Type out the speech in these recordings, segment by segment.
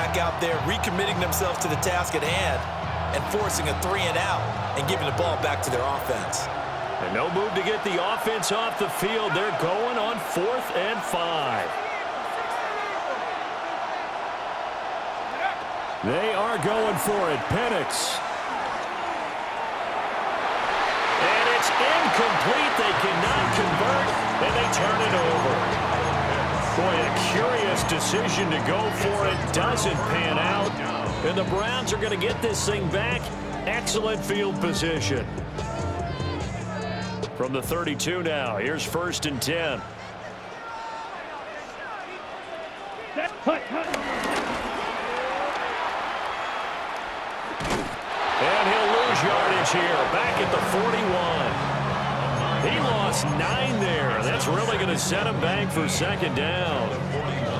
back out there, recommitting themselves to the task at hand and forcing a 3-and-out and giving the ball back to their offense. And no move to get the offense off the field. They're going on 4th and 5. They are going for it. Penix. And it's incomplete. They cannot convert, and they turn it over. Boy, a curious decision to go for it. Doesn't pan out. And the Browns are going to get this thing back. Excellent field position. From the 32 now, here's 1st and 10. And he'll lose yardage here, back at the 41. He lost 9 there. That's really going to set him back for 2nd down.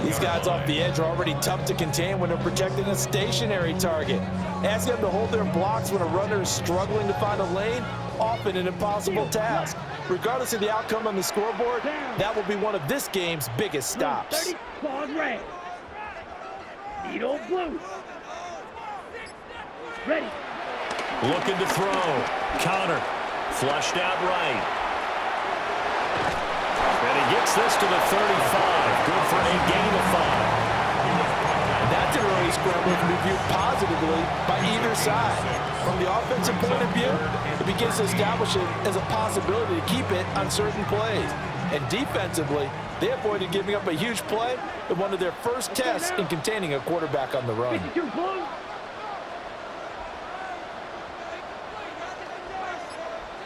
These guys off the edge are already tough to contain when they're protecting a stationary target. Asking them to hold their blocks when a runner is struggling to find a lane, often an impossible task. Regardless of the outcome on the scoreboard, that will be one of this game's biggest stops. 30, quad red. Needle blue. Ready. Looking to throw. Connor. Flushed out right. And he gets this to the 35. Good for a gain of 5. That's an early scramble can be viewed positively by either side. From the offensive point of view, it begins to establish it as a possibility to keep it on certain plays. And defensively, they avoided giving up a huge play in one of their first tests in containing a quarterback on the run. 52 blue.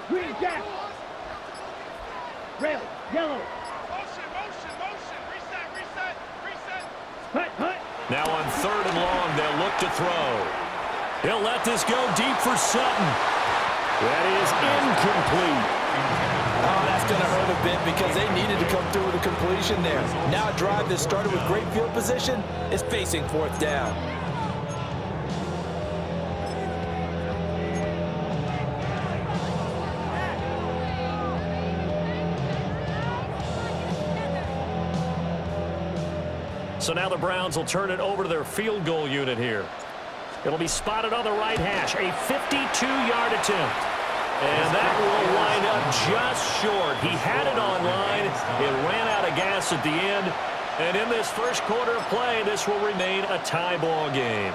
Green jack. Red, yellow. Motion. Reset. Hut. Now on 3rd and long, they'll look to throw. He'll let this go deep for Sutton. That is incomplete. Oh, that's going to hurt a bit because they needed to come through with a completion there. Now a drive that started with great field position is facing 4th down. So now the Browns will turn it over to their field goal unit here. It'll be spotted on the right hash, a 52-yard attempt. And that will wind up just short. He had it on line. It ran out of gas at the end. And in this first quarter of play, this will remain a tie ball game.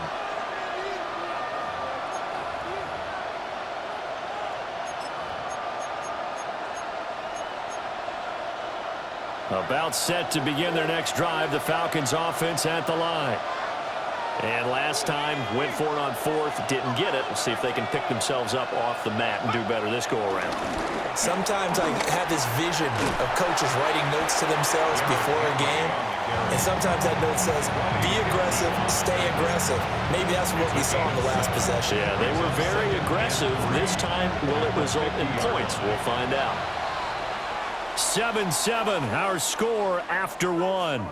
About set to begin their next drive, the Falcons offense at the line. And last time, went for it on 4th, didn't get it. We'll see if they can pick themselves up off the mat and do better this go-around. Sometimes I have this vision of coaches writing notes to themselves before a game, and sometimes that note says, be aggressive, stay aggressive. Maybe that's what we saw in the last possession. Yeah, they were very aggressive. This time, will it result in points? We'll find out. 7-7, our score after 1.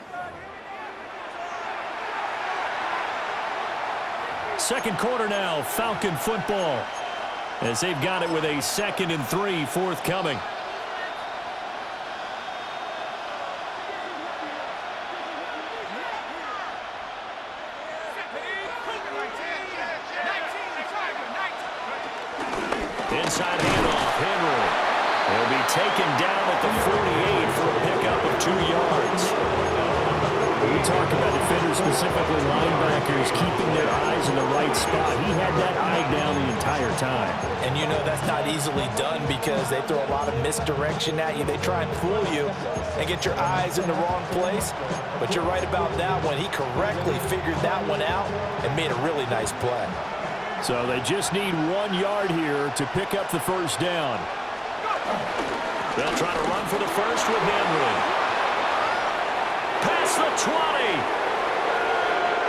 Second quarter now, Falcon football, as they've got it with a 2nd and 3 forthcoming. Inside handoff, Henry. He'll be taken down at the 48 for a pickup of 2 yards. We talk about defenders, specifically linebackers, keeping their eyes in the right spot. He had that eye down the entire time. And you know that's not easily done because they throw a lot of misdirection at you. They try and fool you and get your eyes in the wrong place. But you're right about that one. He correctly figured that one out and made a really nice play. So they just need 1 yard here to pick up the first down. They'll try to run for the first with Henry. Past the 20.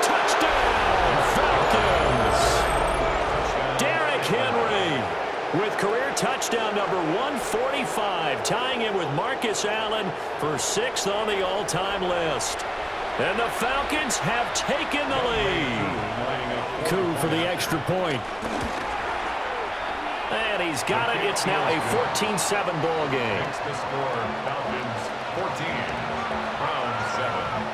Touchdown, Falcons. Derrick Henry with career touchdown number 145, tying him with Marcus Allen for 6th on the all-time list. And the Falcons have taken the lead. Coup for the extra point. And he's got it. It's now a 14-7 ball game. The score, Falcons 14, Browns 7.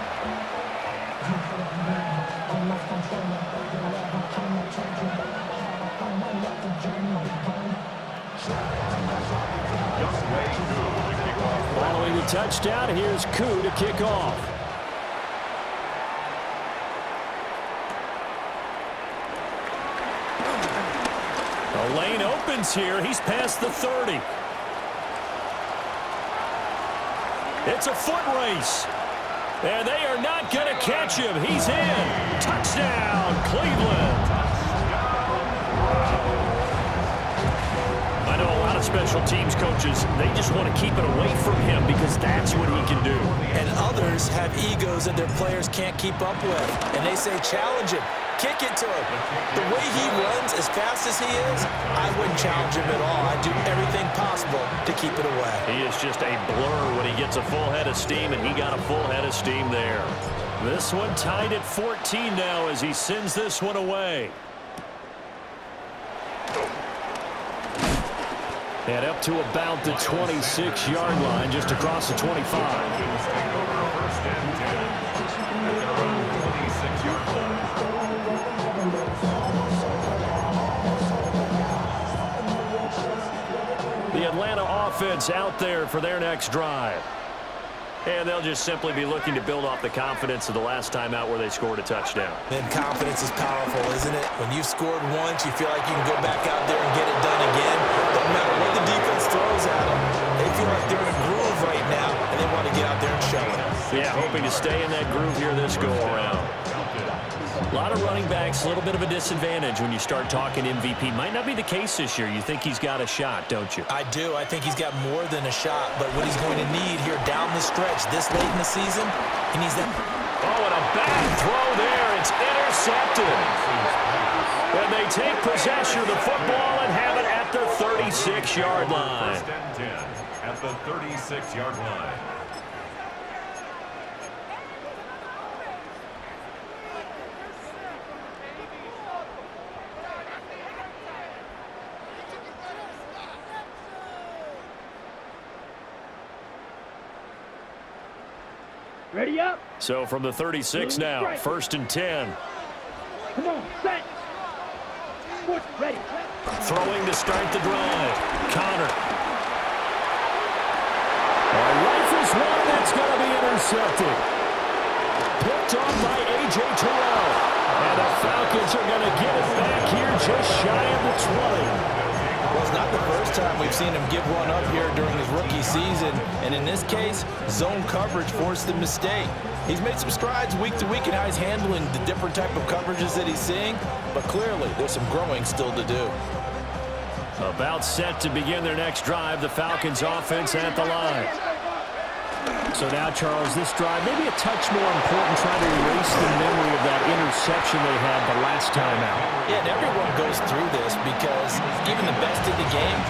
touchdown. Here's Koo to kick off. The lane opens here. He's past the 30. It's a foot race. And they are not going to catch him. He's in. Touchdown, Cleveland. I know a lot of special teams coaches, they just want to keep it away from him because that's what he can do. And others have egos that their players can't keep up with. And they say, challenge him. Kick it to him. The way he runs as fast as he is, I wouldn't challenge him at all. I'd do everything possible to keep it away. He is just a blur when he gets a full head of steam, and he got a full head of steam there. This one tied at 14 now as he sends this one away. And up to about the 26-yard line, just across the 25. The Atlanta offense out there for their next drive. And they'll just simply be looking to build off the confidence of the last time out where they scored a touchdown. Then confidence is powerful, isn't it? When you've scored once, you feel like you can go back out there and get it done again. No matter what the defense throws at them, they feel like they're in a groove right now, and they want to get out there and show it. Yeah, hoping to stay in that groove here this go-around. A lot of running backs, a little bit of a disadvantage when you start talking MVP. Might not be the case this year. You think he's got a shot, don't you? I do. I think he's got more than a shot, but what he's going to need here down the stretch this late in the season, he needs that. Oh, and a bad throw there. It's intercepted. And they take possession of the football and have it at the 36-yard line. First and 10 at the 36-yard line. Ready up. So from the 36 now, first and 10. Come on, set. Foot ready. Throwing to start the drive. Connor. Rifles one that's going to be intercepted. Picked on by A.J. Terrell. And the Falcons are going to get it back here just shy of the 20. Well, it's not the first time we've seen him give one up here during his rookie season. And in this case, zone coverage forced the mistake. He's made some strides week to week in how he's handling the different type of coverages that he's seeing. But clearly, there's some growing still to do. About set to begin their next drive, the Falcons offense at the line. So now, Charles, this drive maybe a touch more important, trying to erase the memory of that interception they had the last time out. Yeah, and everyone goes through this because even the best in the game,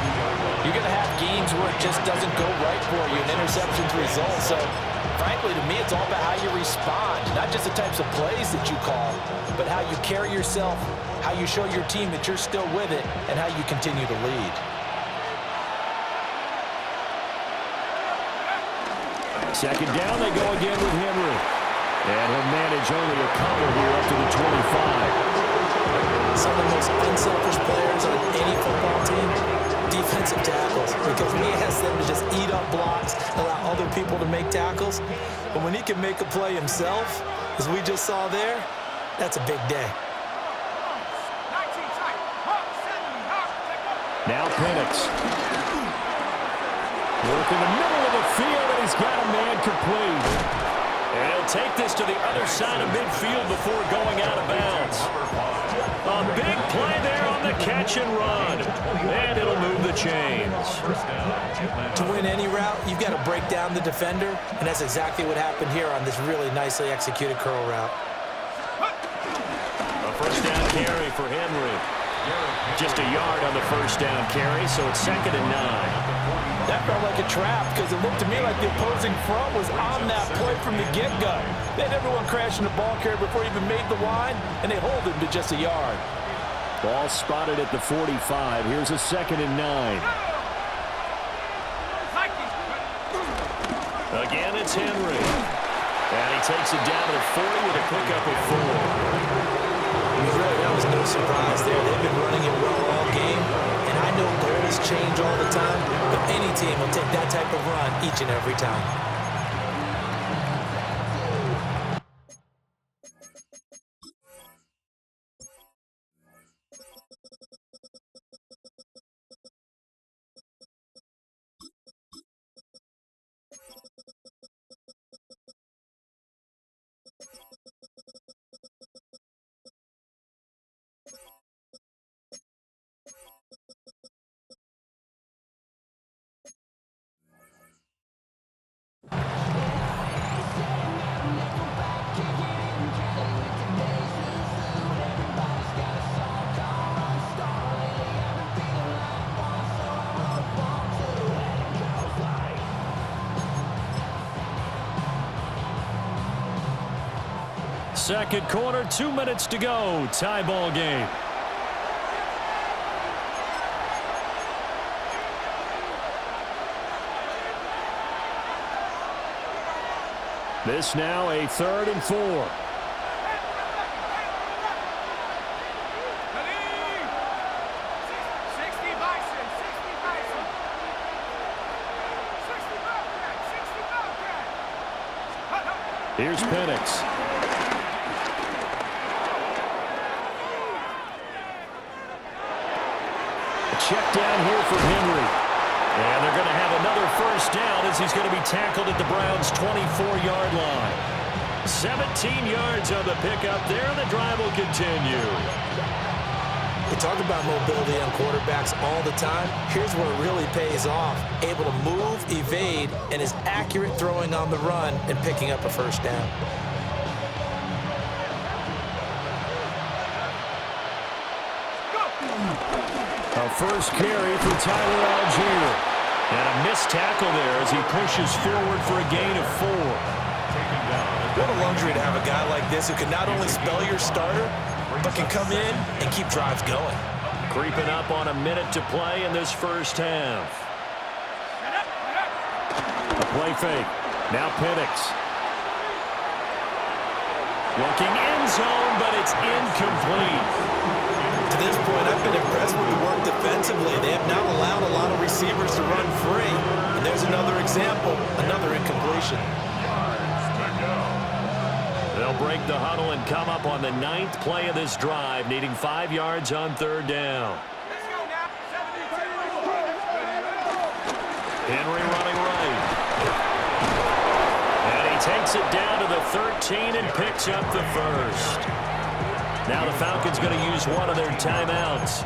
you're going to have games where it just doesn't go right for you, and interceptions result. So, frankly, to me, it's all about how you respond, not just the types of plays that you call, but how you carry yourself, how you show your team that you're still with it, and how you continue to lead. Second down, they go again with Henry. And he'll manage only a couple here up to the 25. Some of the most unselfish players on any football team, defensive tackles, because we ask them to just eat up blocks, allow other people to make tackles. But when he can make a play himself, as we just saw there, that's a big day. Now Penix. Work in the middle of the field, and he's got a man complete. And he'll take this to the other side of midfield before going out of bounds. A big play there on the catch and run. And it'll move the chains. To win any route, you've got to break down the defender, and that's exactly what happened here on this really nicely executed curl route. A first down carry for Henry. Just a yard on the first down carry, so it's 2nd and 9. That felt like a trap because it looked to me like the opposing front was on that play from the get-go. They had everyone crashing the ball carrier before he even made the line, and they hold him to just a yard. Ball spotted at the 45. Here's a 2nd and 9. Again, it's Henry. And he takes it down to the 40 with a pickup of 4. Really, that was no surprise there. They've been running it well all game, and I know goals change all the time, but Any team will take that type of run each and every time. Second quarter, 2 minutes to go. Tie ball game. This now a 3rd and 4. Here's Penix. Check down here for Henry. And they're going to have another first down as he's going to be tackled at the Browns' 24-yard line. 17 yards on the pickup there, and the drive will continue. We talk about mobility on quarterbacks all the time. Here's where it really pays off. Able to move, evade, and is accurate throwing on the run and picking up a first down. A first carry for Tyler Algier. And a missed tackle there as he pushes forward for a gain of 4. What a luxury to have a guy like this who can not only spell your starter, but can come in and keep drives going. Creeping up on a minute to play in this first half. A play fake. Now Penix. Looking end zone, but it's incomplete. To this point, I've been impressed with the work defensively. They have not allowed a lot of receivers to run free. And there's another example, another incompletion. They'll break the huddle and come up on the 9th play of this drive, needing 5 yards on 3rd down. Henry running right. And he takes it down to the 13 and picks up the first. Now the Falcons going to use one of their timeouts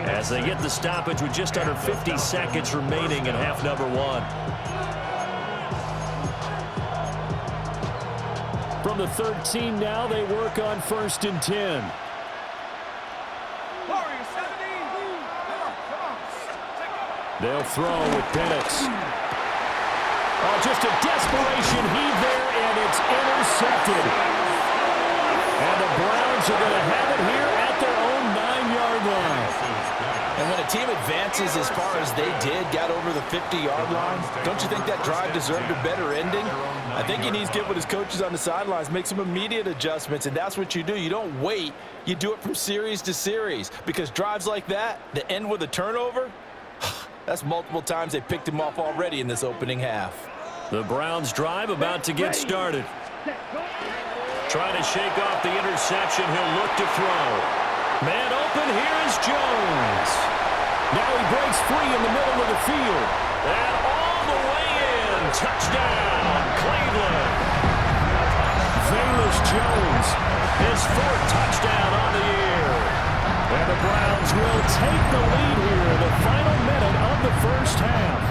as they get the stoppage with just under 50 seconds remaining in half number 1. From the 13 now, they work on 1st and 10. They'll throw with Penix. Oh, just a desperation heave there, and it's intercepted. And the Browns are going to have it here at their own 9-yard line. And when a team advances as far as they did, got over the 50-yard line, don't you think that drive deserved a better ending? I think he needs to get with his coaches on the sidelines, make some immediate adjustments, and that's what you do. You don't wait. You do it from series to series, because drives like that end with a turnover, that's multiple times they picked him off already in this opening half. The Browns drive about to get started. Trying to shake off the interception. He'll look to throw. Man open. Here is Jones. Now he breaks free in the middle of the field. And all the way in. Touchdown, Cleveland. Velus Jones, his 4th touchdown on the year. And the Browns will take the lead here in the final minute of the first half.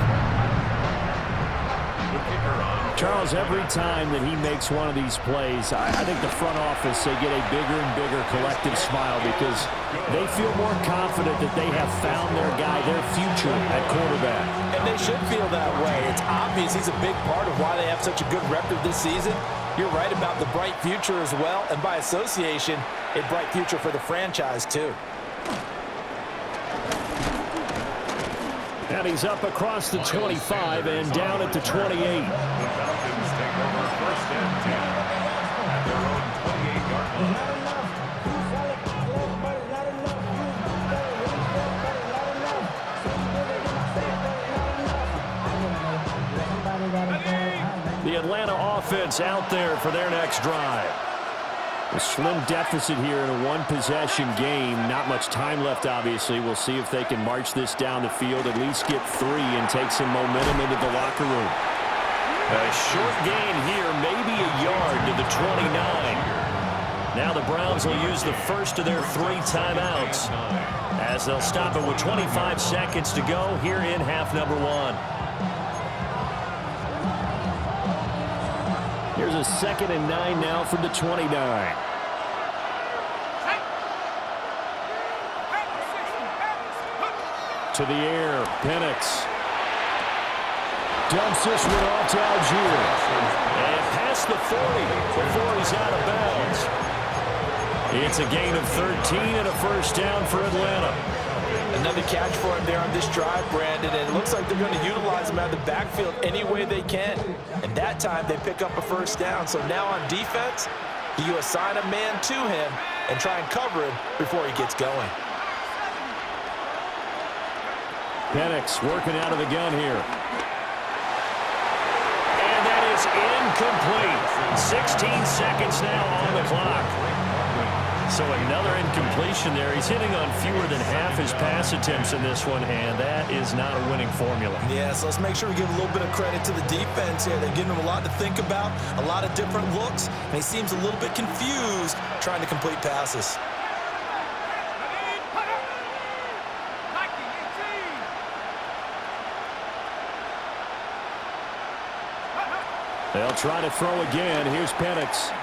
Charles, every time that he makes one of these plays, I think the front office, they get a bigger and bigger collective smile because they feel more confident that they have found their guy, their future at quarterback. And they should feel that way. It's obvious he's a big part of why they have such a good record this season. You're right about the bright future as well, and by association, a bright future for the franchise too. And he's up across the 25 and down at the 28. The Falcons take over 1st and 10 at their own 28-yard line. offense out there for their next drive. A slim deficit here in a one-possession game. Not much time left, obviously. We'll see if they can march this down the field, at least get 3 and take some momentum into the locker room. A short gain here, maybe a yard to the 29. Now the Browns will use the first of their 3 timeouts as they'll stop it with 25 seconds to go here in half number 1. Here's a 2nd and 9 now from the 29. To the air, Penix. Dumps this one off to Algier. And past the 40 before he's out of bounds. It's a gain of 13 and a first down for Atlanta. Another catch for him there on this drive, Brandon, and it looks like they're going to utilize him out of the backfield any way they can. And that time they pick up a first down. So now on defense, you assign a man to him and try and cover him before he gets going. Penix working out of the gun here. And that is incomplete. 16 seconds now on the clock. So another incompletion there. He's hitting on fewer than half his pass attempts in this one, and that is not a winning formula. Yeah, so let's make sure we give a little bit of credit to the defense here. They're giving him a lot to think about, a lot of different looks, and he seems a little bit confused trying to complete passes. They'll try to throw again. Here's Penix.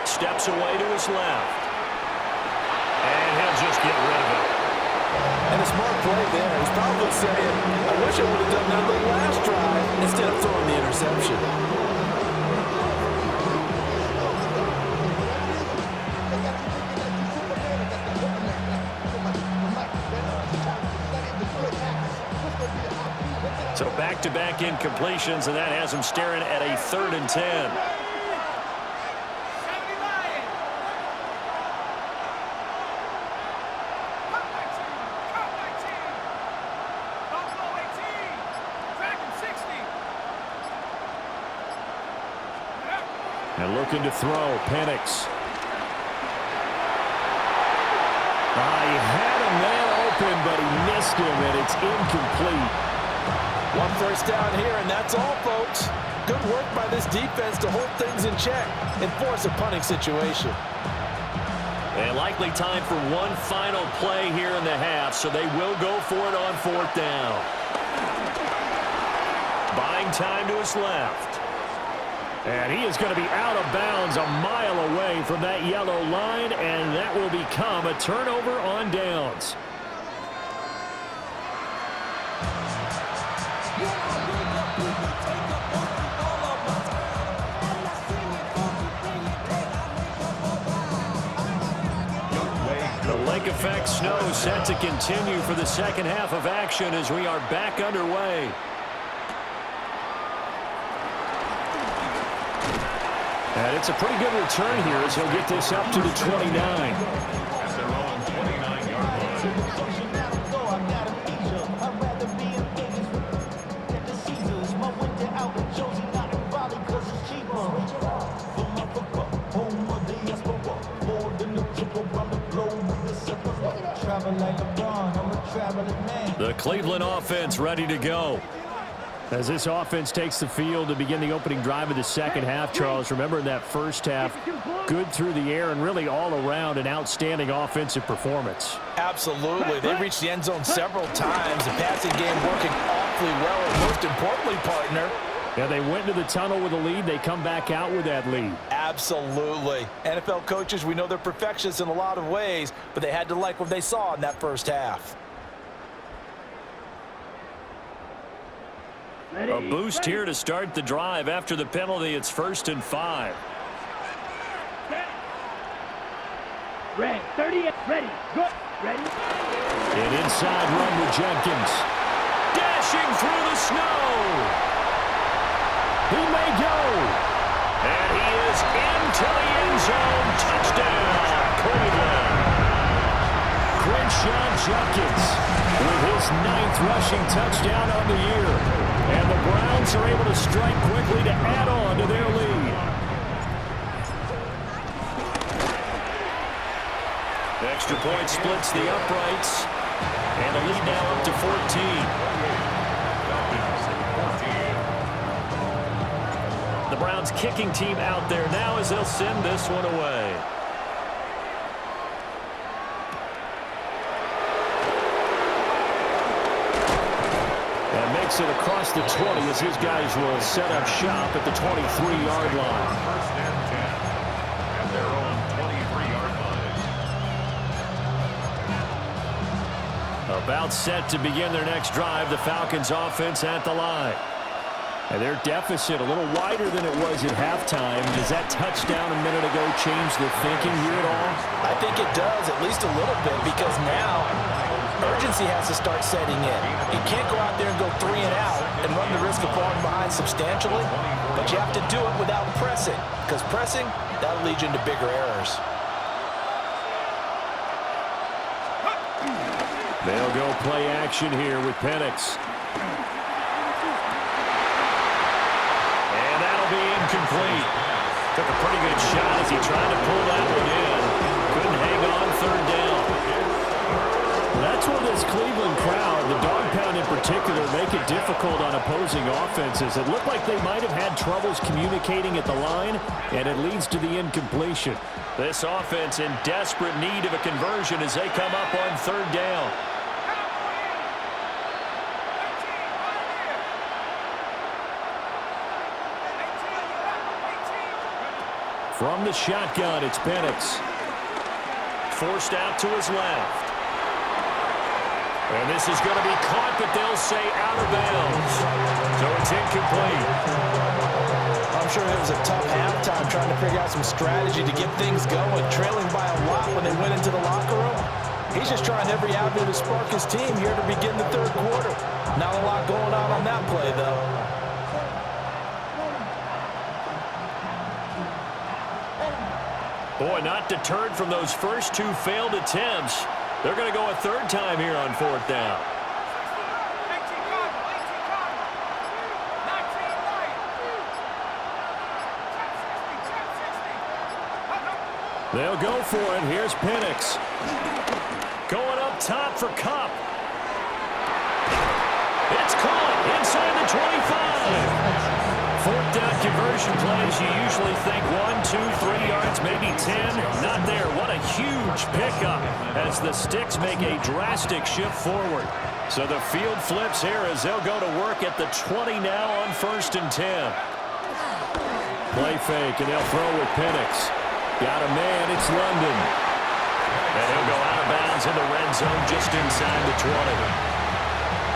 Steps away to his left. And he'll just get rid of it. And a smart play there. He's probably saying, I wish I would have done that the last drive instead of throwing the interception. So back-to-back incompletions, and that has him staring at a 3rd and 10. And looking to throw, Penix. He had a man open, but he missed him, and it's incomplete. One first down here, and that's all, folks. Good work by this defense to hold things in check and force a punting situation. And likely time for one final play here in the half, so they will go for it on 4th down. Buying time to his left. And he is going to be out of bounds a mile away from that yellow line, and that will become a turnover on downs. The lake effect snow set to continue for the second half of action as we are back underway. And it's a pretty good return here as he'll get this up to the 29. At their own 29-yard line. The Cleveland offense ready to go. As this offense takes the field to begin the opening drive of the second half, Charles, remember in that first half, good through the air and really all around an outstanding offensive performance. Absolutely. They reached the end zone several times. The passing game working awfully well. And most importantly, partner, yeah, they went into the tunnel with a lead. They come back out with that lead. Absolutely. NFL coaches, we know they're perfectionists in a lot of ways, but they had to like what they saw in that first half. A boost here to start the drive. After the penalty, it's 1st and 5. Red, 30, ready, go, ready. An inside run with Jenkins. Dashing through the snow. He may go. And he is into the end zone. Touchdown, Cleveland. Crenshaw Jenkins with his 9th rushing touchdown on the year. And the Browns are able to strike quickly to add on to their lead. Extra point splits the uprights. And the lead now up to 14. The Browns kicking team out there now as they'll send this one away. And makes it across the 20 as his guys will set up shop at the 23-yard line. First and 10 at their own 23-yard line. About set to begin their next drive, the Falcons offense at the line. And their deficit a little wider than it was at halftime. Does that touchdown a minute ago change the thinking here at all? I think it does, at least a little bit, because now urgency has to start setting in. You can't go out there and go 3 and out and run the risk of falling behind substantially, but you have to do it without pressing, because pressing, that'll lead you into bigger errors. They'll go play action here with Penix. And that'll be incomplete. Took a pretty good shot as he tried to pull that one in. Couldn't hang on 3rd down. That's where this Cleveland crowd, the dog pound in particular, make it difficult on opposing offenses. It looked like they might have had troubles communicating at the line, and it leads to the incompletion. This offense in desperate need of a conversion as they come up on 3rd down. From the shotgun, it's Penix. Forced out to his left. And this is going to be caught, but they'll say out of bounds. So it's incomplete. I'm sure it was a tough halftime trying to figure out some strategy to get things going, trailing by a lot when they went into the locker room. He's just trying every avenue to spark his team here to begin the 3rd quarter. Not a lot going on that play, though. Boy, not deterred from those first 2 failed attempts. They're going to go a 3rd time here on 4th down. They'll go for it. Here's Penix. Going up top for Kupp. It's caught inside the 25. 4th down conversion plays, you usually think 1, 2, 3 yards, maybe 10. Not there. What a huge pickup as the Sticks make a drastic shift forward. So the field flips here as they'll go to work at the 20 now on 1st and 10. Play fake, and they'll throw with Penix. Got a man, it's London. And he'll go out of bounds in the red zone just inside the 20.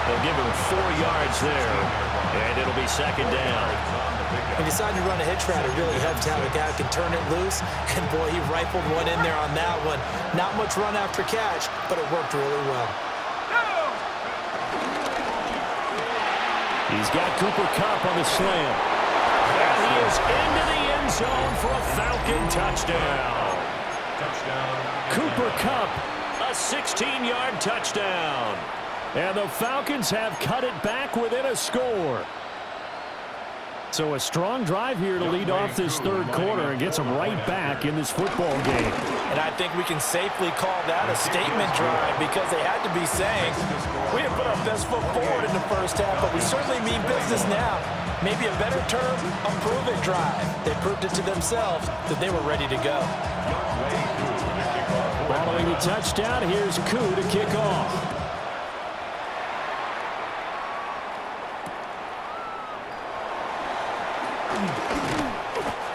They'll give him 4 yards there, and it'll be 2nd down. He decided to run a hitch route. It really helped to have a guy who can turn it loose. And, boy, he rifled one in there on that one. Not much run after catch, but it worked really well. He's got Cooper Kupp on the slam. And he is into the end zone for a Falcon touchdown. Cooper Kupp, a 16-yard touchdown. And the Falcons have cut it back within a score. So a strong drive here to lead off this 3rd quarter and gets them right back in this football game. And I think we can safely call that a statement drive because they had to be saying, we didn't put our best foot forward in the 1st half, but we certainly mean business now. Maybe a better term, a prove-it drive. They proved it to themselves that they were ready to go. Following the touchdown, here's Koo to kick off.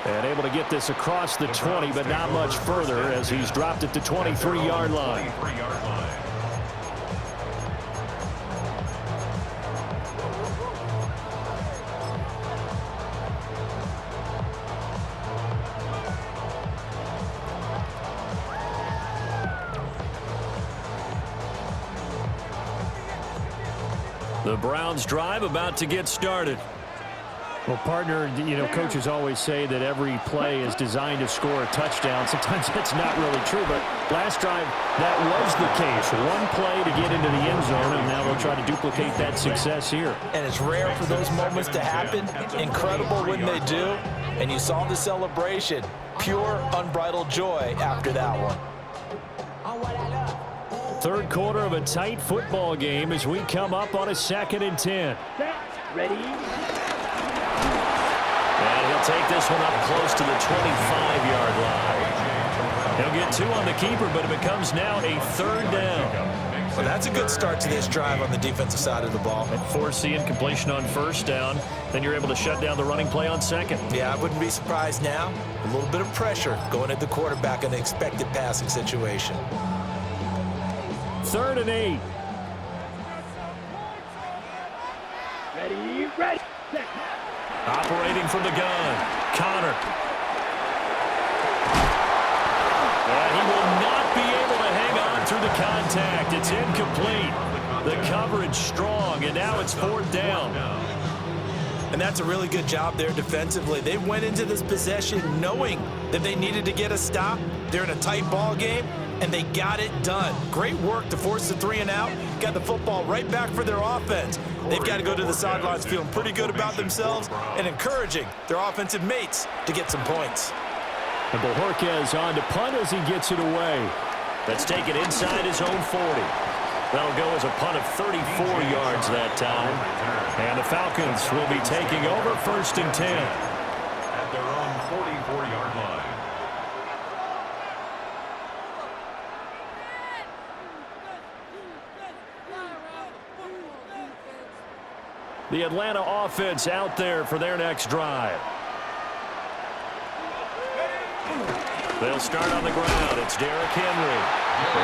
And able to get this across the 20, but not much further as he's dropped at the 23-yard line. The Browns drive about to get started. Well, partner, you know, coaches always say that every play is designed to score a touchdown. Sometimes that's not really true, but last drive, that was the case. One play to get into the end zone, and now they'll try to duplicate that success here. And it's rare for those moments to happen. Incredible when they do. And you saw the celebration. Pure, unbridled joy after that one. Third quarter of a tight football game as we come up on a 2nd and 10. Ready? And he'll take this one up close to the 25-yard line. He'll get 2 on the keeper, but it becomes now a 3rd down. Well, that's a good start to this drive on the defensive side of the ball. Force the incompletion on 1st down. Then you're able to shut down the running play on 2nd. Yeah, I wouldn't be surprised now. A little bit of pressure going at the quarterback in an expected passing situation. 3rd and 8. Ready? Ready. Operating from the gun. Connor. And he will not be able to hang on through the contact. It's incomplete. The coverage strong, and now it's 4th down. And that's a really good job there defensively. They went into this possession knowing that they needed to get a stop. They're in a tight ball game, and they got it done. Great work to force the 3 and out. Got the football right back for their offense. They've got to go to the sidelines feeling pretty good about themselves and encouraging their offensive mates to get some points. And Bojorquez on to punt as he gets it away. That's taken inside his own 40. That'll go as a punt of 34 yards that time. And the Falcons will be taking over 1st and 10. At their own 44-yard line. The Atlanta offense out there for their next drive. They'll start on the ground. It's Derrick Henry.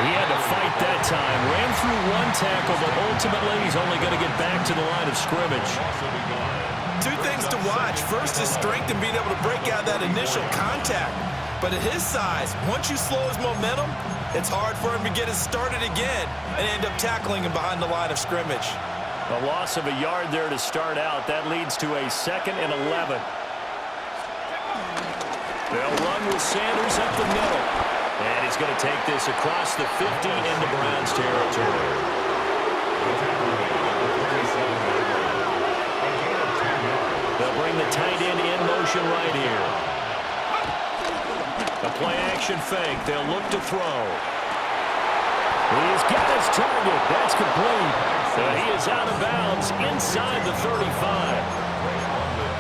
He had to fight that time. Ran through 1 tackle, but ultimately he's only going to get back to the line of scrimmage. 2 things to watch. First is strength and being able to break out that initial contact. But at his size, once you slow his momentum, it's hard for him to get it started again and end up tackling him behind the line of scrimmage. A loss of a yard there to start out. That leads to a 2nd and 11. They'll run with Sanders up the middle. And he's going to take this across the 50 into Browns territory. They'll bring the tight end in motion right here. A play-action fake. They'll look to throw. He's got his target. That's complete. He is out of bounds inside the 35.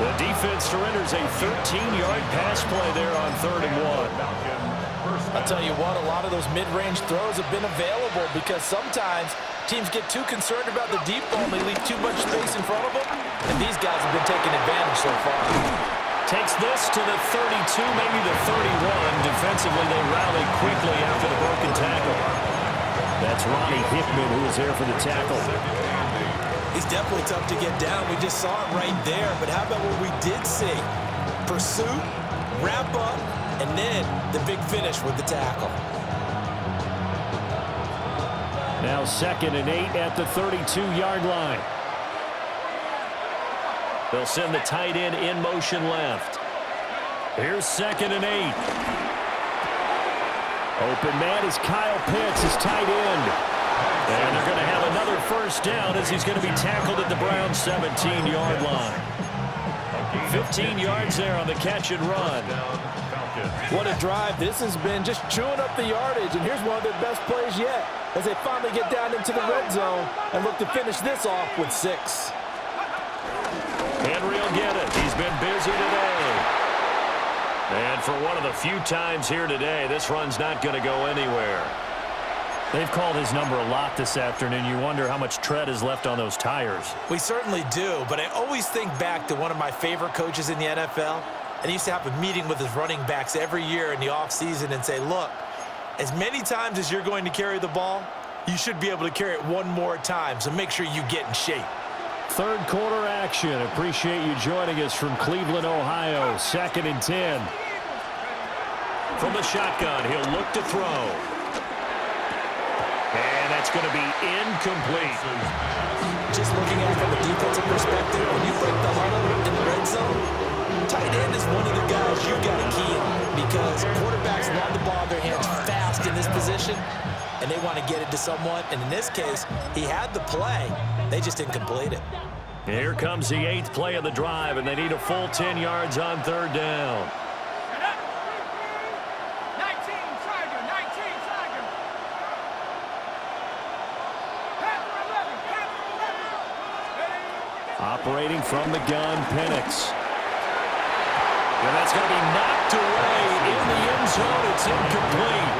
The defense surrenders a 13-yard pass play there on 3rd and 1. I'll tell you what, a lot of those mid-range throws have been available because sometimes teams get too concerned about the deep ball and they leave too much space in front of them, and these guys have been taking advantage so far. Takes this to the 32, maybe the 31. Defensively, they rallied quickly after the broken tackle. That's Ronnie Hickman who is there for the tackle. He's definitely tough to get down. We just saw it right there. But how about what we did see? Pursuit, wrap up, and then the big finish with the tackle. Now 2nd and 8 at the 32-yard line. They'll send the tight end in motion left. Here's 2nd and 8. Open man is Kyle Pitts, his tight end. And they're going to have another 1st down as he's going to be tackled at the Browns' 17-yard line. 15 yards there on the catch and run. What a drive. This has been just chewing up the yardage. And here's one of their best plays yet as they finally get down into the red zone and look to finish this off with 6. Henry will get it. He's been busy today. And for one of the few times here today, this run's not going to go anywhere. They've called his number a lot this afternoon. You wonder how much tread is left on those tires. We certainly do, but I always think back to one of my favorite coaches in the NFL. And he used to have a meeting with his running backs every year in the offseason and say, look, as many times as you're going to carry the ball, you should be able to carry it one more time, so make sure you get in shape. 3rd quarter action. Appreciate you joining us from Cleveland, Ohio. 2nd and 10. From the shotgun, he'll look to throw. And that's going to be incomplete. Just looking at it from a defensive perspective, when you break the huddle in the red zone, tight end is one of the guys you got to key on because quarterbacks love the ball in their hands fast in this position, and they want to get it to someone. And in this case, he had the play. They just didn't complete it. Here comes the 8th play of the drive, and they need a full 10 yards on 3rd down. Operating from the gun, Penix. And that's going to be knocked away in the end zone. It's incomplete.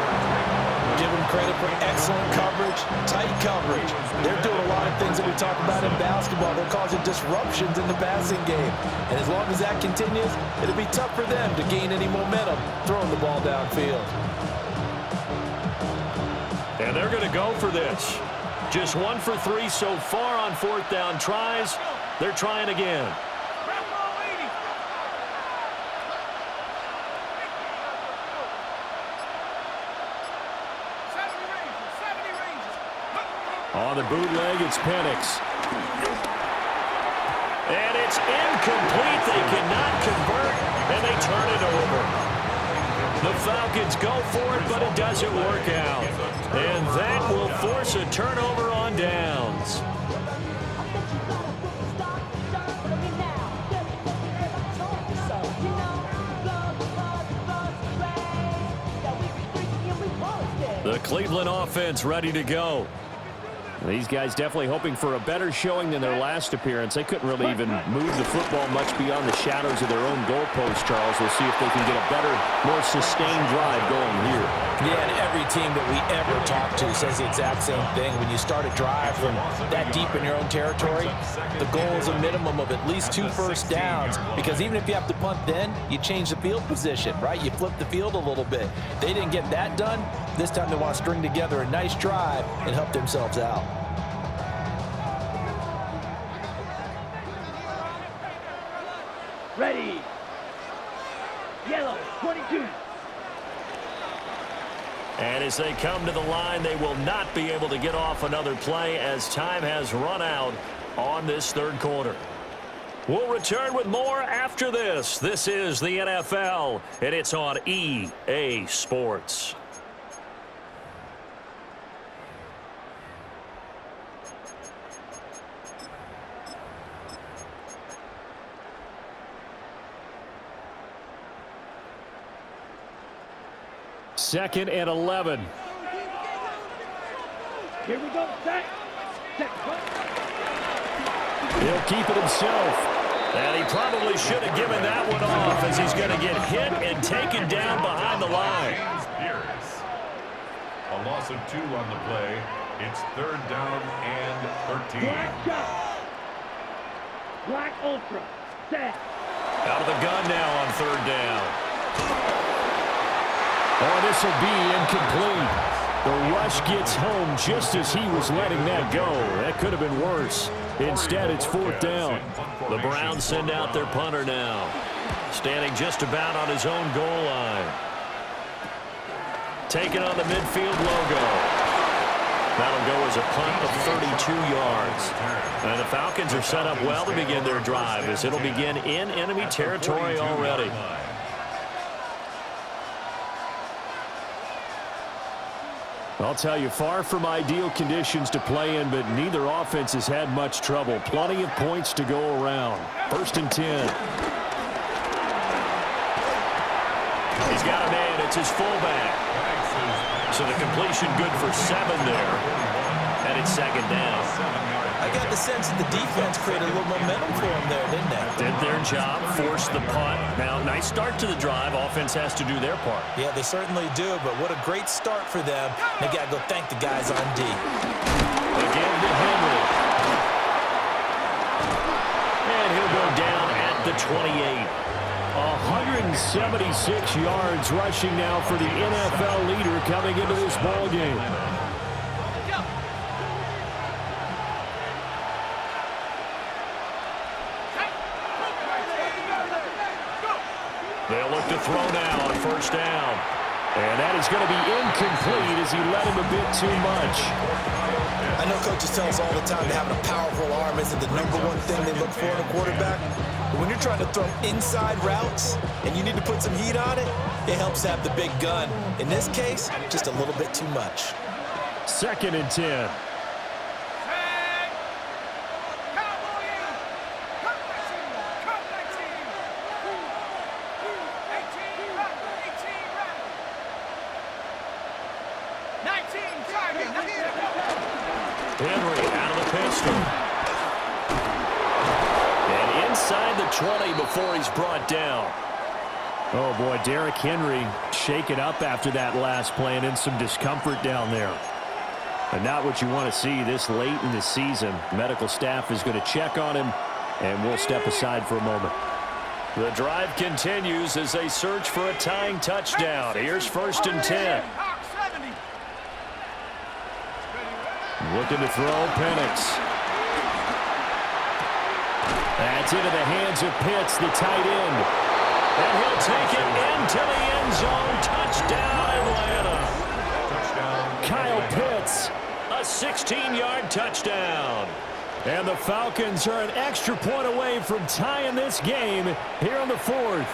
Give them credit for excellent coverage, tight coverage. They're doing a lot of things that we talk about in basketball. They're causing disruptions in the passing game. And as long as that continues, it'll be tough for them to gain any momentum throwing the ball downfield. And they're going to go for this. Just 1 for 3 so far on 4th down tries. They're trying again. On the bootleg, it's Penix. And it's incomplete. They cannot convert, and they turn it over. The Falcons go for it, but it doesn't work out. And that will force a turnover on downs. The Cleveland offense ready to go. These guys definitely hoping for a better showing than their last appearance. They couldn't really even move the football much beyond the shadows of their own goalpost, Charles. We'll see if they can get a better, more sustained drive going here. Yeah, and every team that we ever talk to says the exact same thing. When you start a drive from that deep in your own territory, the goal is a minimum of at least 2 first downs, because even if you have to punt then, you change the field position, right? You flip the field a little bit. They didn't get that done. This time they want to string together a nice drive and help themselves out. Ready. Yellow, 22. And as they come to the line, they will not be able to get off another play as time has run out on this 3rd quarter. We'll return with more after this. This is the NFL, and it's on EA Sports. Second and 11. Here we go. Set. He'll keep it himself. And he probably should have given that one off, as he's going to get hit and taken down behind the line. A loss of 2 on the play. It's 3rd down and 13. Black shot. Black ultra. Set. Out of the gun now on 3rd down. Oh, this will be incomplete. The rush gets home just as he was letting that go. That could have been worse. Instead, it's 4th down. The Browns send out their punter now, standing just about on his own goal line. Taking on the midfield logo. That'll go as a punt of 32 yards. And the Falcons are set up well to begin their drive, as it'll begin in enemy territory already. I'll tell you, far from ideal conditions to play in, but neither offense has had much trouble. Plenty of points to go around. 1st and 10. He's got a man. It's his fullback. So the completion good for 7 there. And it's 2nd down. I got the sense that the defense created a little momentum for them there, didn't they? Did their job, forced the punt. Now, nice start to the drive. Offense has to do their part. Yeah, they certainly do, but what a great start for them. They got to go thank the guys on D. Again to Henry. And he'll go down at the 28. 176 yards rushing now for the NFL leader coming into this ball game. They'll look to throw now on 1st down. And that is going to be incomplete as he led him a bit too much. I know coaches tell us all the time that having a powerful arm isn't the #1 thing they look for in a quarterback, But when you're trying to throw inside routes and you need to put some heat on it, it helps have the big gun. In this case, just a little bit too much. 2nd and 10. Henry out of the pistol. And inside the 20 before he's brought down. Oh, boy, Derrick Henry shaken up after that last play and in some discomfort down there. And not what you want to see this late in the season. Medical staff is going to check on him, and we'll step aside for a moment. The drive continues as they search for a tying touchdown. Here's 1st and 10. Looking to throw, Penix. That's into the hands of Pitts, the tight end. And he'll take it into the end zone. Touchdown, Atlanta. Kyle Pitts, a 16-yard touchdown. And the Falcons are an extra point away from tying this game here on the 4th.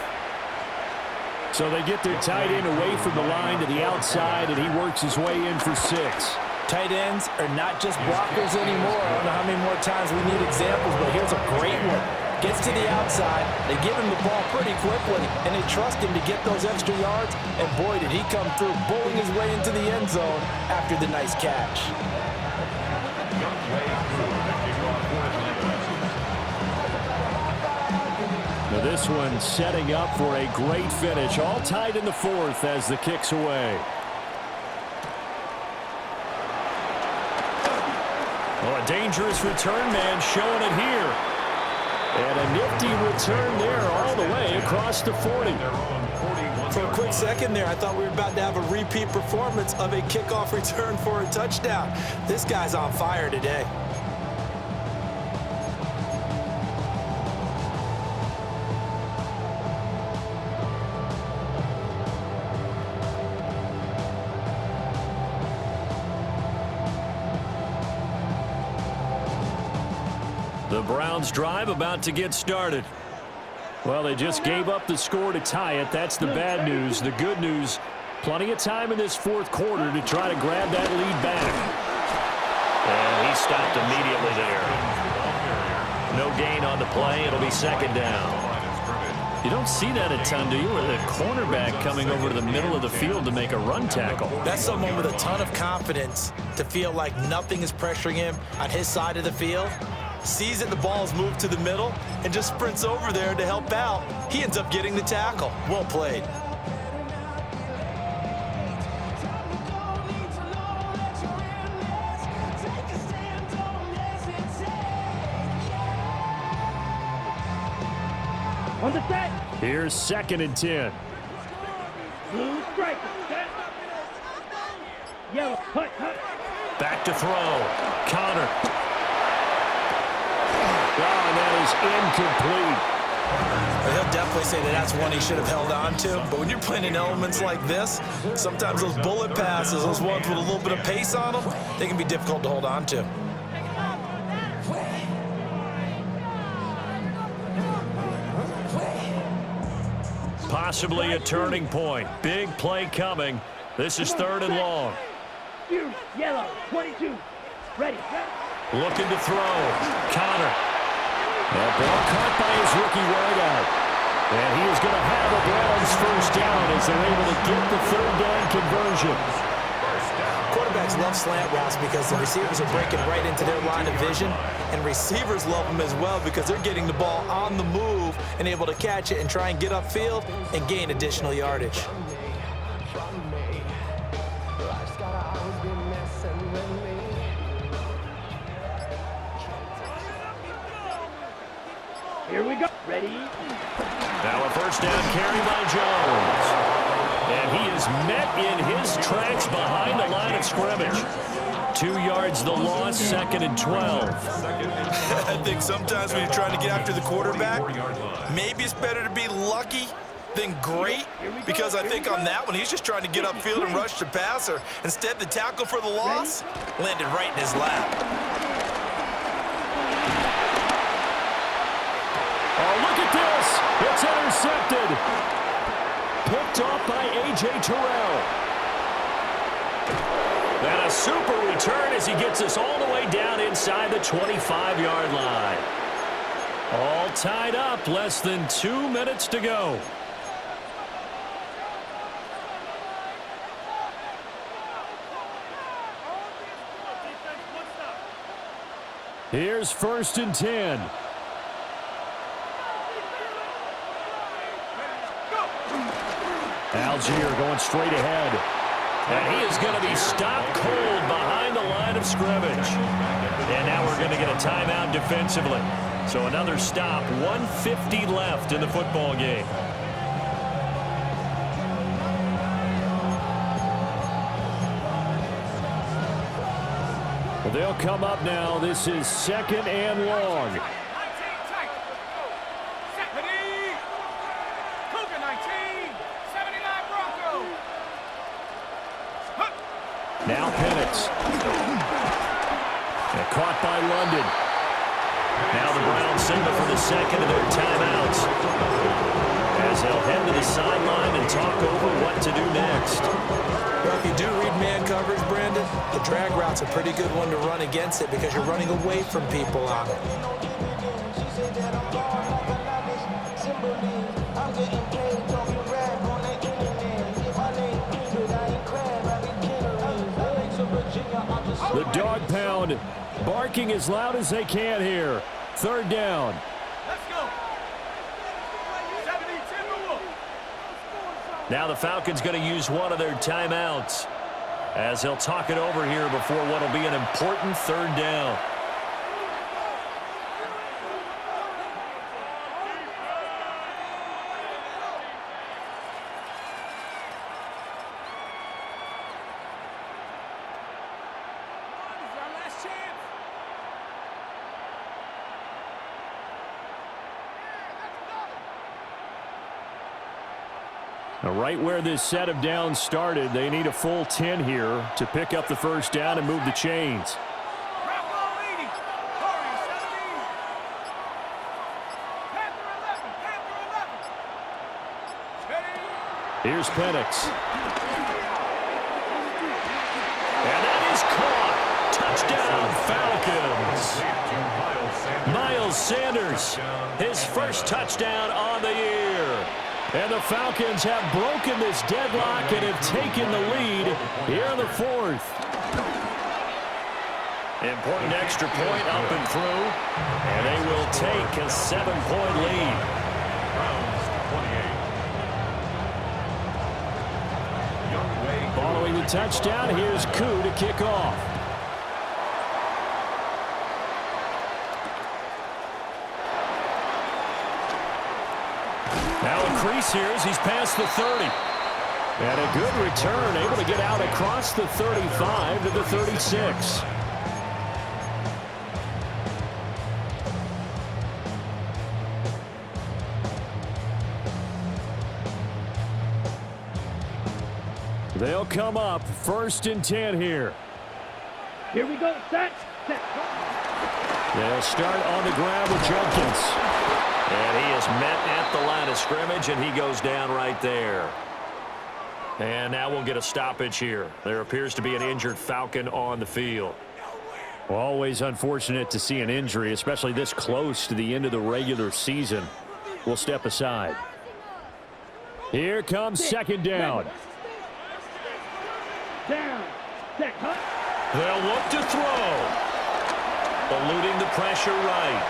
So they get their tight end away from the line to the outside, and he works his way in for 6. Tight ends are not just blockers anymore. I don't know how many more times we need examples, but here's a great one. Gets to the outside, they give him the ball pretty quickly, and they trust him to get those extra yards, and boy, did he come through, bowling his way into the end zone after the nice catch. Now this one setting up for a great finish, all tied in the 4th as the kick's away. Oh, a dangerous return man showing it here. And a nifty return there all the way across the 40. For a quick second there, I thought we were about to have a repeat performance of a kickoff return for a touchdown. This guy's on fire today. The Browns drive about to get started. Well, they just gave up the score to tie it. That's the bad news. The good news, plenty of time in this 4th quarter to try to grab that lead back. And he stopped immediately there. No gain on the play. It'll be 2nd down. You don't see that a ton, do you? Or the cornerback coming over to the middle of the field to make a run tackle. That's someone with a ton of confidence to feel like nothing is pressuring him on his side of the field. Sees that the ball is moved to the middle and just sprints over there to help out. He ends up getting the tackle. Well played. On the set. Here's 2nd and 10. Blue strike. Set. Yellow. Hut, hut. Back to throw. Connor. Oh, and that is incomplete. He'll definitely say that that's one he should have held on to. But when you're playing in elements like this, sometimes those bullet passes, those ones with a little bit of pace on them, they can be difficult to hold on to. Possibly a turning point. Big play coming. This is 3rd and long. Yellow. 22. Ready. Looking to throw. Connor. That ball caught by his rookie wideout. And he is going to have a Browns 1st down as they're able to get the 3rd down conversion. Quarterbacks love slant routes because the receivers are breaking right into their line of vision, and receivers love them as well because they're getting the ball on the move and able to catch it and try and get upfield and gain additional yardage. Here we go. Ready. Now a 1st down carry by Jones. And he is met in his tracks behind the line of scrimmage. 2 yards the loss, 2nd and 12. I think sometimes when you're trying to get after the quarterback, maybe it's better to be lucky than great, because I think on that one, he's just trying to get upfield and rush the passer. Instead, the tackle for the loss landed right in his lap. Oh, look at It's intercepted. Picked off by A.J. Terrell. And a super return as he gets us all the way down inside the 25-yard line. All tied up, less than 2 minutes to go. Here's 1st and 10. Algier going straight ahead. And he is going to be stopped cold behind the line of scrimmage. And now we're going to get a timeout defensively. So another stop, 1:50 left in the football game. They'll come up now. This is 2nd and long. Now Penix. And caught by London. Now the Browns signal for the second of their timeouts, as they'll head to the sideline and talk over what to do next. Well, if you do read man coverage, Brandon, the drag route's a pretty good one to run against it because you're running away from people on it. The dog pound barking as loud as they can here. 3rd down. Let's go. 70, Now the Falcons going to use one of their timeouts, as he'll talk it over here before what will be an important 3rd down. Right where this set of downs started, they need a full 10 here to pick up the 1st down and move the chains. Here's Penix. And that is caught. Touchdown, Falcons. Miles Sanders, his 1st touchdown on the year. And the Falcons have broken this deadlock and have taken the lead here in the 4th. Important extra point up and through. And they will take a 7-point lead. Following the touchdown, here's Koo to kick off. Now a crease here as he's past the 30. And a good return, able to get out across the 35 to the 36. They'll come up 1st and 10 here. Here we go. Set. They'll start on the ground with Jenkins. And he is met at the line of scrimmage, and he goes down right there. And now we'll get a stoppage here. There appears to be an injured Falcon on the field. Well, always unfortunate to see an injury, especially this close to the end of the regular season. We'll step aside. Here comes 2nd down. They'll look to throw. Eluding the pressure right.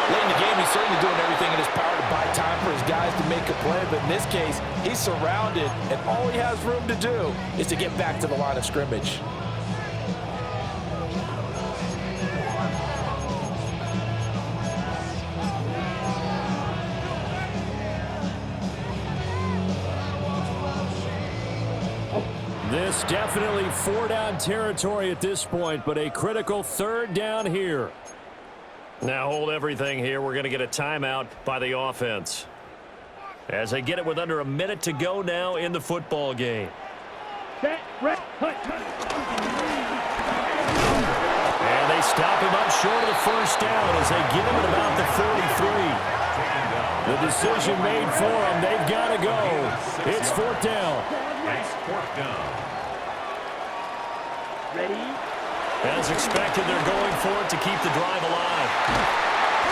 Late in the game, he's certainly doing everything in his power to buy time for his guys to make a play. But in this case, he's surrounded, and all he has room to do is to get back to the line of scrimmage. This definitely 4-down territory at this point, but a critical 3rd down here. Now hold everything here. We're going to get a timeout by the offense, as they get it with under a minute to go now in the football game. Set, red, cut. And They stop him up short of the first down as they get him at about the 43. The decision made for them. They've got to go. It's fourth down. It's fourth down. Ready? As expected, they're going for it to keep the drive alive.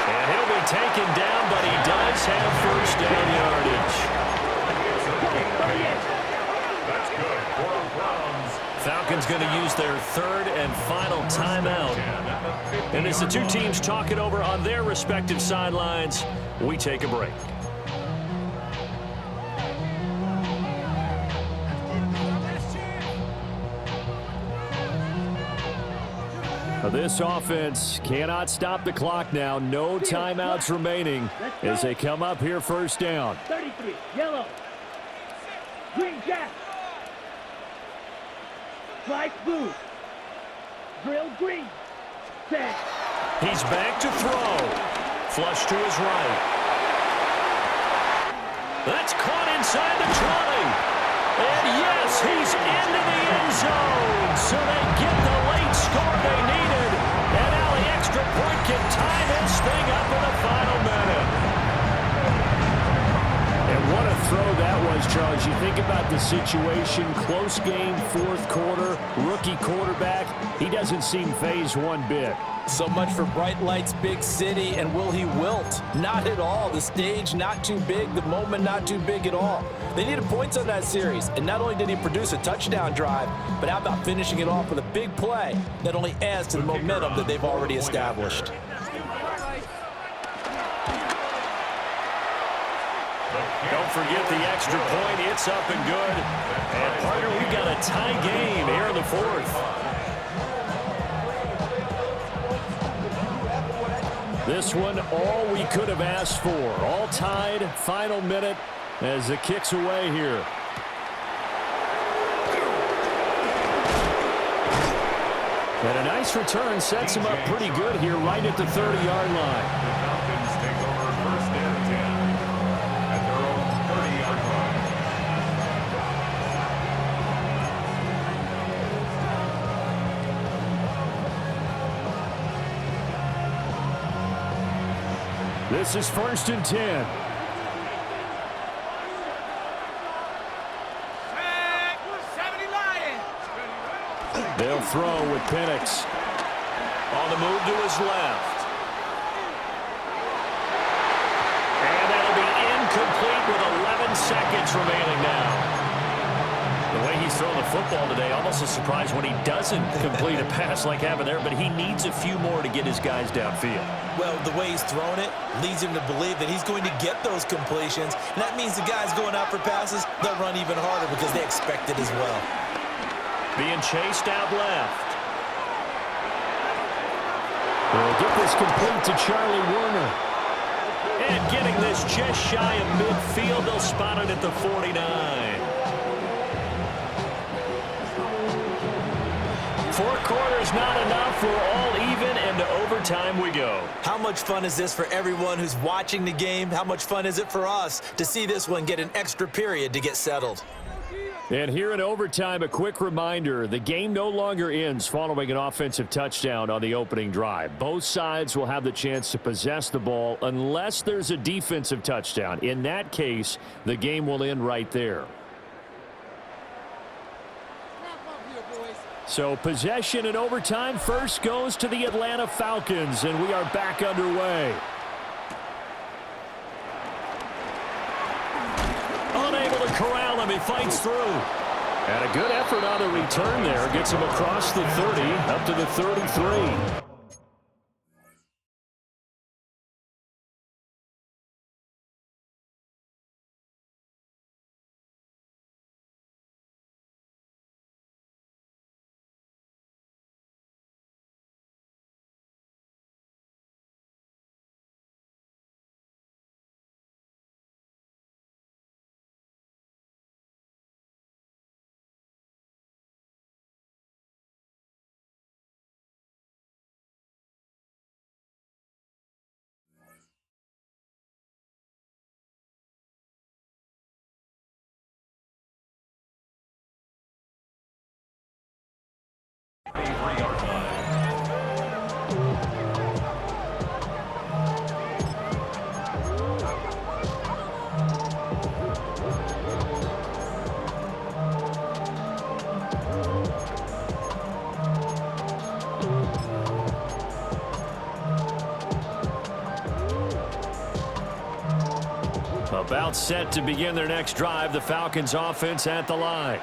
And he'll be taken down, but he does have first down yardage. That's good for the Browns. Falcons going to use their third and final timeout. And as the two teams talk it over on their respective sidelines, we take a break. This offense cannot stop the clock now. No timeouts remaining as they come up here first down. 33, yellow. Green jack. Flight blue. Drill green. Set. He's back to throw. Flush to his right. That's caught inside the 20. And yes, he's into the end zone. So they get the late score they needed. And now the extra point can tie this thing up in the final minute. And what a throw that was, Charles. You think about the situation, close game, fourth quarter, rookie quarterback. He doesn't seem phased one bit. So much for bright lights, big city, and will he wilt? Not at all. The stage not too big, the moment not too big at all. They needed points on that series, and not only did he produce a touchdown drive, but how about finishing it off with a big play that only adds to the momentum that they've already established. Don't forget the extra point. It's up and good. And, partner, we've got a tie game here in the fourth. This one, all we could have asked for. All tied, final minute as the kick's away here. And a nice return sets him up pretty good here right at the 30-yard line. The Falcons take over first and 10 at their own 30-yard line. This is first and 10. They'll throw with Penix. On the move to his left. And that'll be incomplete with 11 seconds remaining now. The way he's throwing the football today, almost a surprise when he doesn't complete a pass like happened there, but he needs a few more to get his guys downfield. Well, the way he's thrown it leads him to believe that he's going to get those completions, and that means the guys going out for passes, they'll run even harder because they expect it as well. Being chased out left. They'll get this complete to Charlie Warner. And getting this just shy of midfield, they'll spot it at the 49. 4 quarters not enough. We're all even, and to overtime we go. How much fun is this for everyone who's watching the game? How much fun is it for us to see this one get an extra period to get settled? And here in overtime, a quick reminder, the game no longer ends following an offensive touchdown on the opening drive. Both sides will have the chance to possess the ball unless there's a defensive touchdown. In that case, the game will end right there. So possession in overtime first goes to the Atlanta Falcons, and we are back underway. Unable to corral him, he fights through. And a good effort on the return there. Gets him across the 30, up to the 33. About set to begin their next drive, the Falcons offense at the line.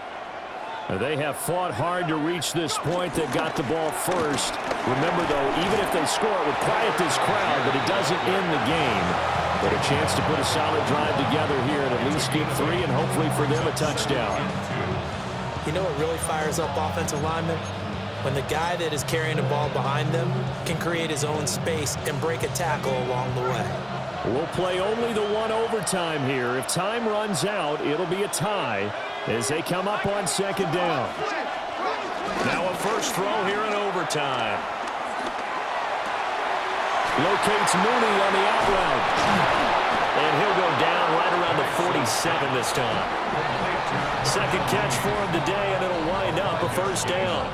They have fought hard to reach this point. They've got the ball first. Remember, though, even if they score, it would quiet this crowd, but it doesn't end the game. But a chance to put a solid drive together here and at least get 3 and hopefully for them a touchdown. You know what really fires up offensive linemen? When the guy that is carrying the ball behind them can create his own space and break a tackle along the way. We'll play only the one overtime here. If time runs out, it'll be a tie as they come up on second down. Now a first throw here in overtime. Locates Mooney on the out route. And he'll go down right around the 47 this time. Second catch for him today, and it'll wind up a first down.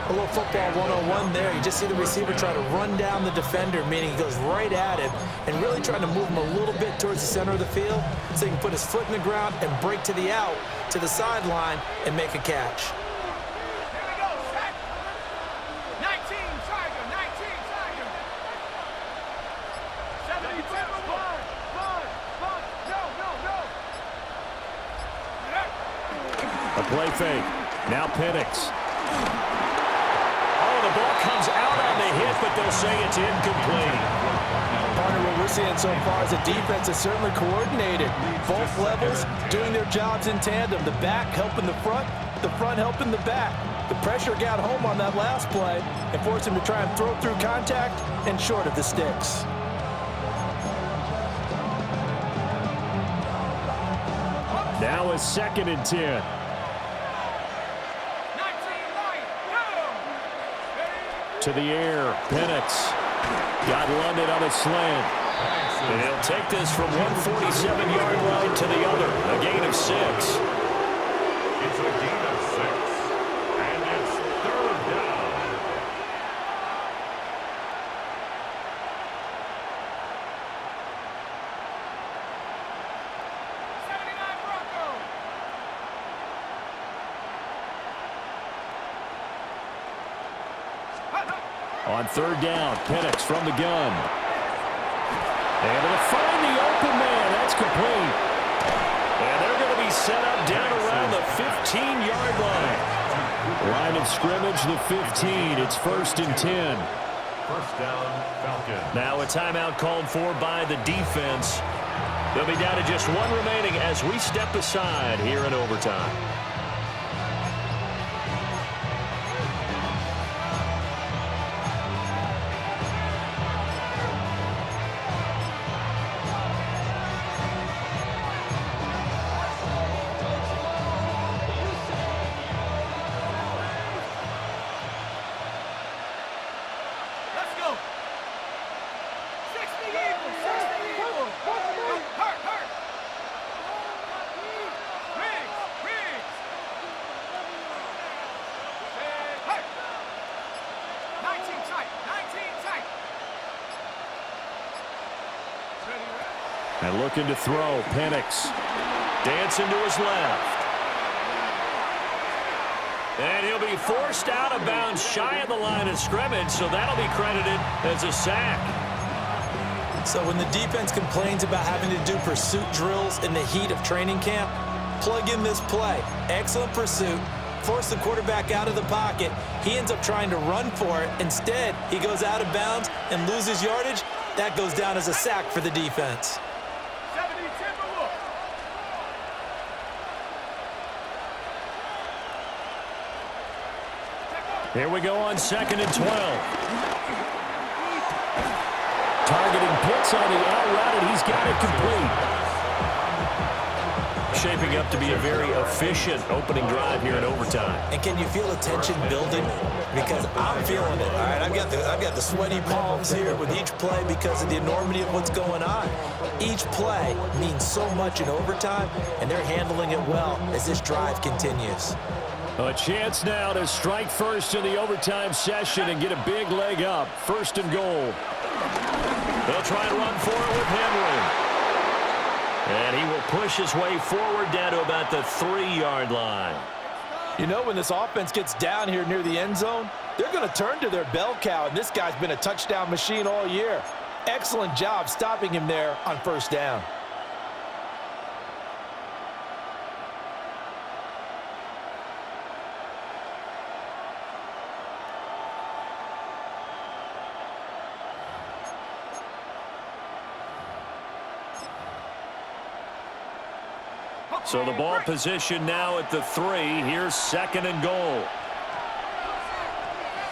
A little football 101 there. You just see the receiver try to run down the defender, meaning he goes right at him and really trying to move him a little bit towards the center of the field so he can put his foot in the ground and break to the out, to the sideline, and make a catch. Here we go, set. 19, Tiger, 19, Tiger. 72, run, no. A play fake. Now Penix. Oh, the ball comes out on the hit, but they'll say it's incomplete. Partner, what we're seeing so far is the defense is certainly coordinated. Both levels doing their jobs in tandem. The back helping the front helping the back. The pressure got home on that last play and forced him to try and throw through contact and short of the sticks. Now a 2nd and 10. To the air, Penix got London on a slant. And he'll take this from 147-yard line to the other, a gain of 6. It's a gain of 6, and it's 3rd down. On 3rd down, Penix from the gun. And to find the open man, that's complete. And they're going to be set up down around the 15-yard line. Line of scrimmage, the 15. It's 1st and 10. First down, Falcons. Now a timeout called for by the defense. They'll be down to just 1 remaining as we step aside here in overtime. And looking to throw, Penix. Dancing to his left. And he'll be forced out of bounds shy of the line of scrimmage, so that'll be credited as a sack. So when the defense complains about having to do pursuit drills in the heat of training camp, plug in this play. Excellent pursuit. Force the quarterback out of the pocket. He ends up trying to run for it. Instead, he goes out of bounds and loses yardage. That goes down as a sack for the defense. Here we go on 2nd and 12. Targeting Pitts on the out route, and he's got it complete. Shaping up to be a very efficient opening drive here in overtime. And can you feel the tension building? Because I'm feeling it. All right, I've got the sweaty palms here with each play because of the enormity of what's going on. Each play means so much in overtime, and they're handling it well as this drive continues. A chance now to strike first in the overtime session and get a big leg up. 1st and goal. They'll try and run for it with Henry. And he will push his way forward down to about the 3-yard line. You know, when this offense gets down here near the end zone, they're going to turn to their bell cow, and this guy's been a touchdown machine all year. Excellent job stopping him there on 1st down. So the ball position now at the 3. Here's 2nd and goal.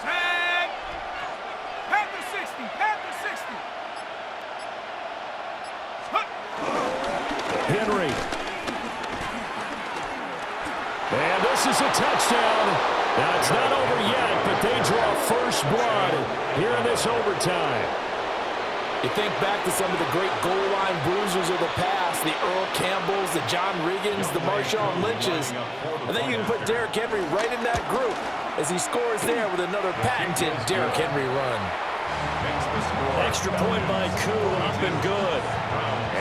Set. Panther 60. Panther 60. Henry. And this is a touchdown. Now, it's not over yet, but they draw first blood here in this overtime. You think back to some of the great goal line bruisers of the past, the Earl Campbells, the John Regans, the Marshawn Lynches. I think you can put Derrick Henry right in that group as he scores there with another patented Derrick Henry run. Extra point by Koo, up and good.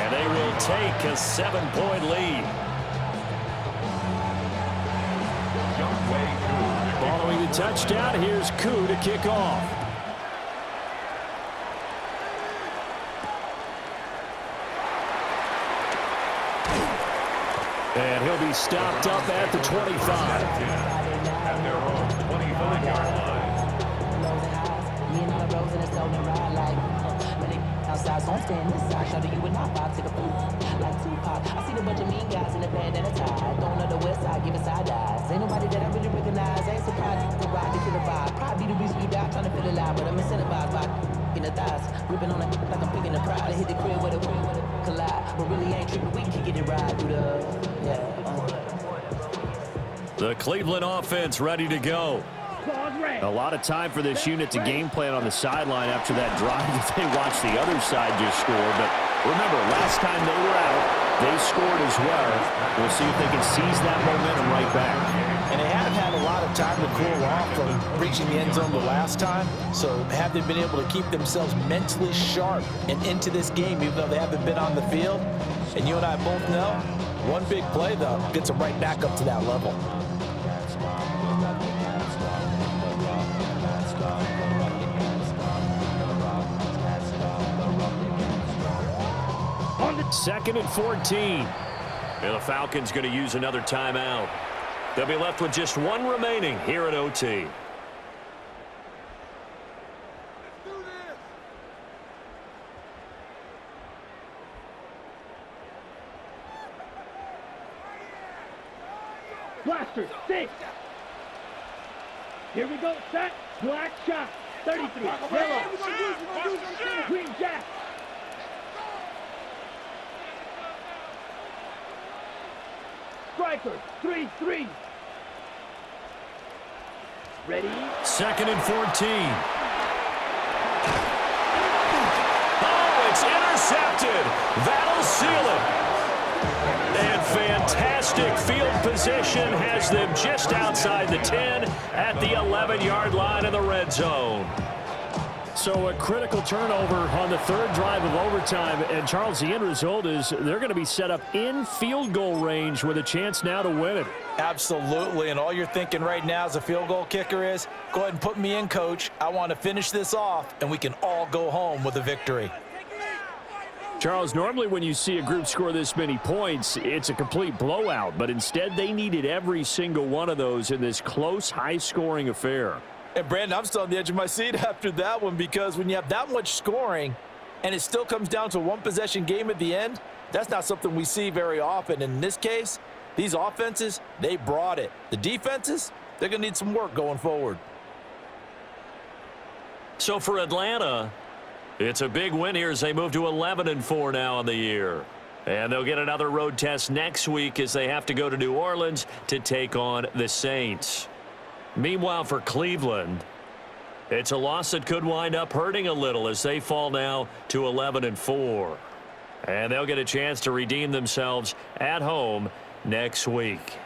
And they will take a 7-point lead. Following the touchdown, here's Koo to kick off. And he'll be stopped up at the 25. At their own 25-yard line. Outside, so I'm standing inside. Show you would not buy to the food like Tupac. I see the bunch of mean guys in the band and a tie. Don't know the west side, giving side eyes. Ain't nobody that I really recognize. Ain't surprised you can ride into the vibe. Probably the reason you die trying to feel alive, but I'm incentivized by in the thighs. Ripping on it like I'm picking the pride. I hit the crib with a collide, but really ain't tripping. We can get it right through the The Cleveland offense ready to go. A lot of time for this unit to game plan on the sideline after that drive that they watched the other side just score. But remember, last time they were out, they scored as well. We'll see if they can seize that momentum right back. And they have had a lot of time to cool off from reaching the end zone the last time. So have they been able to keep themselves mentally sharp and into this game, even though they haven't been on the field? And you and I both know, one big play, though, gets them right back up to that level. Second and 14. And the Falcons going to use another timeout. They'll be left with just one remaining here at OT. Blaster, 6. Here we go, set. Black shot, 33. Yellow. Green jack. Striker, 3-3. Ready? Second and 14. Oh, it's intercepted. That'll seal it. And fantastic field position has them just outside the 10 at the 11-yard line in the red zone. So a critical turnover on the third drive of overtime. And, Charles, the end result is they're going to be set up in field goal range with a chance now to win it. Absolutely, and all you're thinking right now as a field goal kicker is, go ahead and put me in, coach. I want to finish this off, and we can all go home with a victory. Charles, normally when you see a group score this many points, it's a complete blowout. But instead, they needed every single one of those in this close, high-scoring affair. And, Brandon, I'm still on the edge of my seat after that one, because when you have that much scoring and it still comes down to a one-possession game at the end, that's not something we see very often. In this case, these offenses, they brought it. The defenses, they're going to need some work going forward. So for Atlanta, it's a big win here as they move to 11-4 now on the year. And they'll get another road test next week as they have to go to New Orleans to take on the Saints. Meanwhile, for Cleveland, it's a loss that could wind up hurting a little as they fall now to 11-4. And they'll get a chance to redeem themselves at home next week.